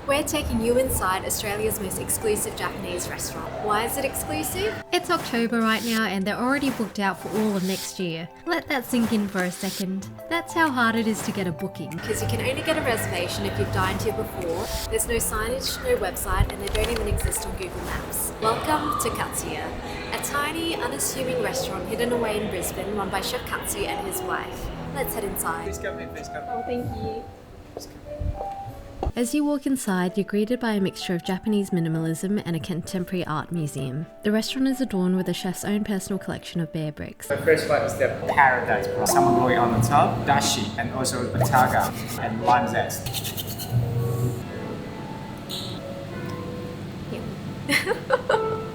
We're taking you inside Australia's most exclusive Japanese restaurant. Why is it exclusive? It's October right now and they're already booked out for all of next year. Let that sink in for a second. That's how hard it is to get a booking. Because you can only get a reservation if you've dined here before. There's no signage, no website, and they don't even exist on Google Maps. Welcome to Katsu-Ya, a tiny, unassuming restaurant hidden away in Brisbane run by Chef Katsu and his wife. Let's head inside. Please come in, please come in. Oh, thank you. As you walk inside, you're greeted by a mixture of Japanese minimalism and a contemporary art museum. The restaurant is adorned with the chef's own personal collection of bear bricks. The first one is the paradise prawn. Salmon going on the top, dashi, and also bataga and lime zest.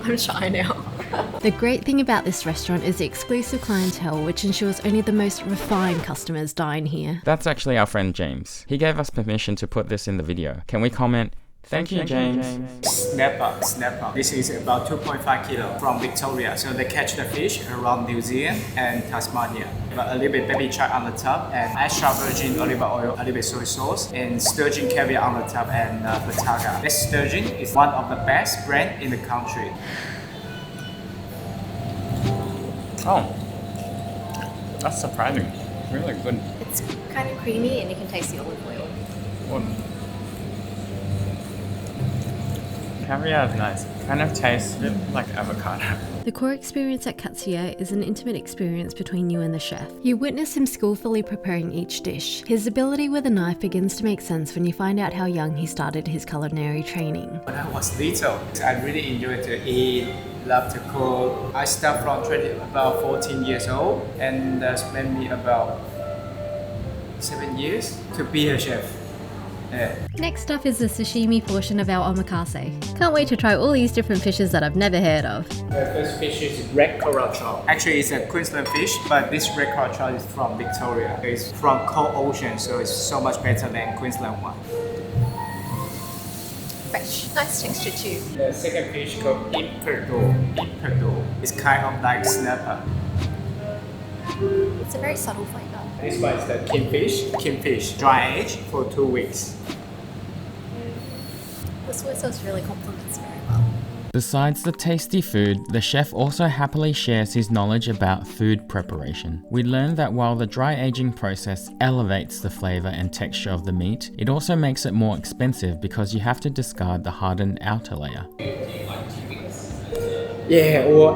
I'm shy now. The great thing about this restaurant is the exclusive clientele, which ensures only the most refined customers dine here. That's actually our friend James. He gave us permission to put this in the video. Can we comment? Thank you, James. Snapper. This is about 2.5 kilo from Victoria. So they catch the fish around New Zealand and Tasmania. But a little bit baby chard on the top and extra virgin olive oil, a little bit soy sauce, and sturgeon caviar on the top and bataga. This sturgeon is one of the best brand in the country. Oh, that's surprising. Really good. It's kind of creamy and you can taste the olive oil. Caviar is nice. Kind of tastes a bit like avocado. The core experience at Katsu-Ya is an intimate experience between you and the chef. You witness him skillfully preparing each dish. His ability with a knife begins to make sense when you find out how young he started his culinary training. When I was little, I really enjoyed to eat, love to cook. I started from training about 14 years old and spent me about 7 years to be a chef. Yeah. Next up is the sashimi portion of our omakase. Can't wait to try all these different fishes that I've never heard of. The first fish is red coral trout. Actually, it's a Queensland fish, but this red coral trout is from Victoria. It's from cold ocean, so it's so much better than Queensland one. Fresh, nice texture too. The second fish called Imperador. It's kind of like snapper. It's a very subtle flavour. This one is the kingfish, dry aged for 2 weeks. The soy sauce really complements very well. Besides the tasty food, the chef also happily shares his knowledge about food preparation. We learned that while the dry aging process elevates the flavor and texture of the meat, it also makes it more expensive because you have to discard the hardened outer layer. Yeah, or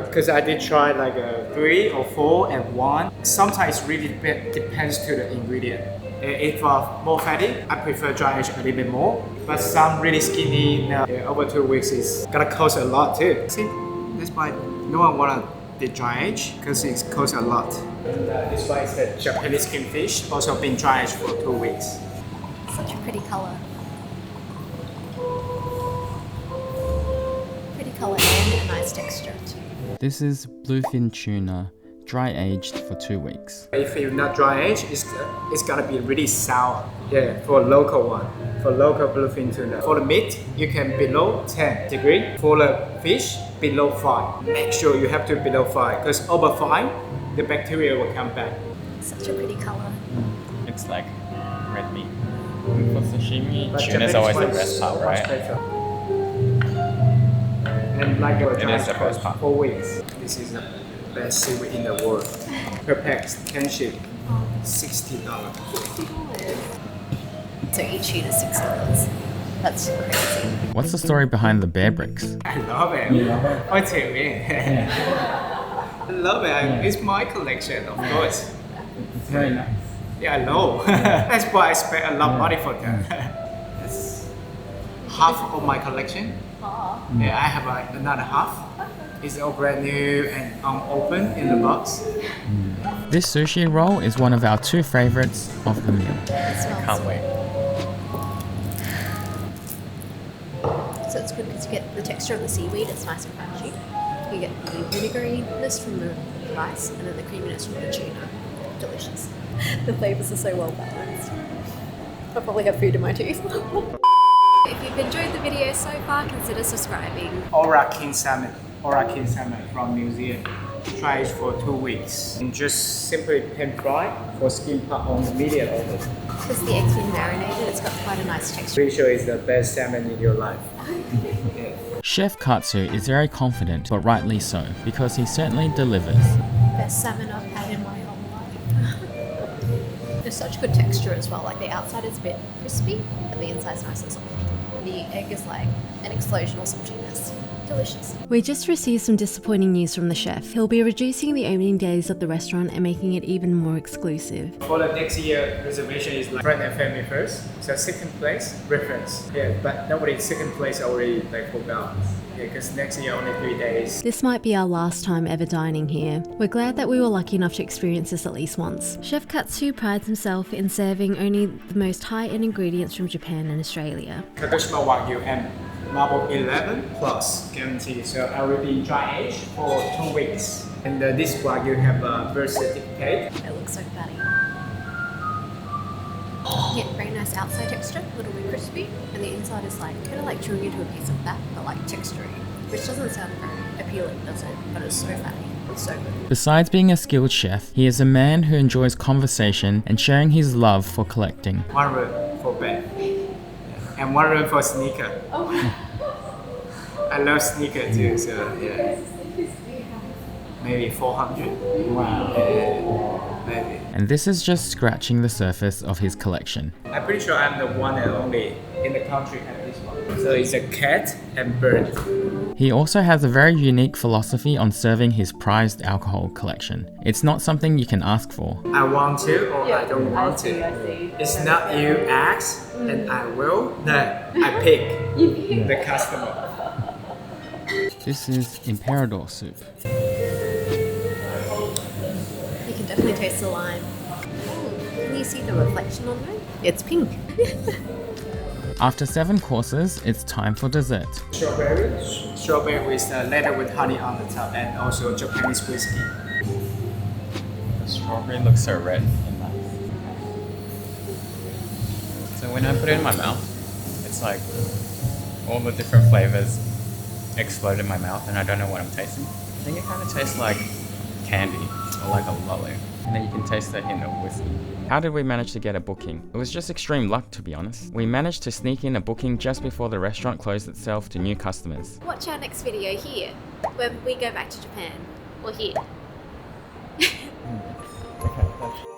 because I did try like 3 or 4 and 1. Sometimes it really depends to the ingredient. If more fatty, I prefer dry aged a little bit more. But some really skinny, over 2 weeks is gonna cost a lot too. See, that's why no one wanna the dry age because it costs a lot. And this one is the Japanese kingfish, also been dry aged for 2 weeks. Such a pretty colour. Colour and a nice texture too. This is bluefin tuna, dry aged for 2 weeks. If you're not dry aged, it's gonna be really sour. Yeah, for local one, for local bluefin tuna. For the meat, you can below 10 degrees. For the fish, below 5. Make sure you have to below 5 because over 5, the bacteria will come back. Such a pretty colour. It's like red meat. For sashimi, tuna is always the best part, right? And like It is the best part. 4 weeks. This is the best seaweed in the world. Per pax, 10 sheep, $60. So each sheet is $6. That's crazy. What's the story behind the bear bricks? I love it. I tell you. I love it. It's my collection, of course. It's very nice. Yeah, I know. That's why I spent a lot of money for them. It's half of my collection. Yeah, I have another half. It's all brand new and unopened in the box. This sushi roll is one of our 2 favorites of the meal. Can't wait. So it's good because you get the texture of the seaweed, it's nice and crunchy. You get the vinegariness from the rice and then the creaminess from the tuna. Delicious. The flavours are so well balanced. I'll probably have food in my teeth. If you've enjoyed the video so far, consider subscribing. Ora Kind Salmon from New Zealand. dry aged for 2 weeks. And just simply pan fry for skin part on the medium oven. Because the egg's been marinated, it's got quite a nice texture. Pretty sure it's the best salmon in your life. Yeah. Chef Katsu is very confident, but rightly so, because he certainly delivers. Best salmon I've had in my whole life. There's such good texture as well. Like the outside is a bit crispy, but the inside's nice and soft. The egg is like an explosion of saltiness. Delicious. We just received some disappointing news from the chef. He'll be reducing the opening days of the restaurant and making it even more exclusive. For the next year, reservation is like friend and family first. So second place, reference. Yeah, but nobody second place already like forgot. Yeah, because next year only 3 days. This might be our last time ever dining here. We're glad that we were lucky enough to experience this at least once. Chef Katsu prides himself in serving only the most high-end ingredients from Japan and Australia. Kagoshima Wagyu and Marble 11 plus guarantee. So I will be dry aged for 2 weeks. And this Wagyu have a birth certificate. It looks so fatty. Yeah, very nice outside texture, a little bit crispy, and the inside is like kind of like chewing into a piece of fat, but like textury, which doesn't sound very appealing, does it? But it's so fatty. It's so good. Besides being a skilled chef, he is a man who enjoys conversation and sharing his love for collecting. 1 room for bed. And 1 room for sneaker. I love sneaker too, so yeah. Maybe 400. Wow. Yeah, maybe. And this is just scratching the surface of his collection. I'm pretty sure I'm the one and only in the country have this one. So it's a cat and bird. He also has a very unique philosophy on serving his prized alcohol collection. It's not something you can ask for. I want to or I don't want to. It's not you ask and I will. No, I pick the customer. This is Imperador Soup. You can definitely taste the lime. Can you see the reflection on it? It's pink. After 7 courses, it's time for dessert. Strawberry with leather with honey on the top and also Japanese whiskey. The strawberry looks so red and nice. So when I put it in my mouth, it's like all the different flavors explode in my mouth and I don't know what I'm tasting. I think it kind of tastes like candy or like a lolly. And then you can taste the hint of whiskey. How did we manage to get a booking? It was just extreme luck, to be honest. We managed to sneak in a booking just before the restaurant closed itself to new customers. Watch our next video here, when we go back to Japan. Or here. Okay.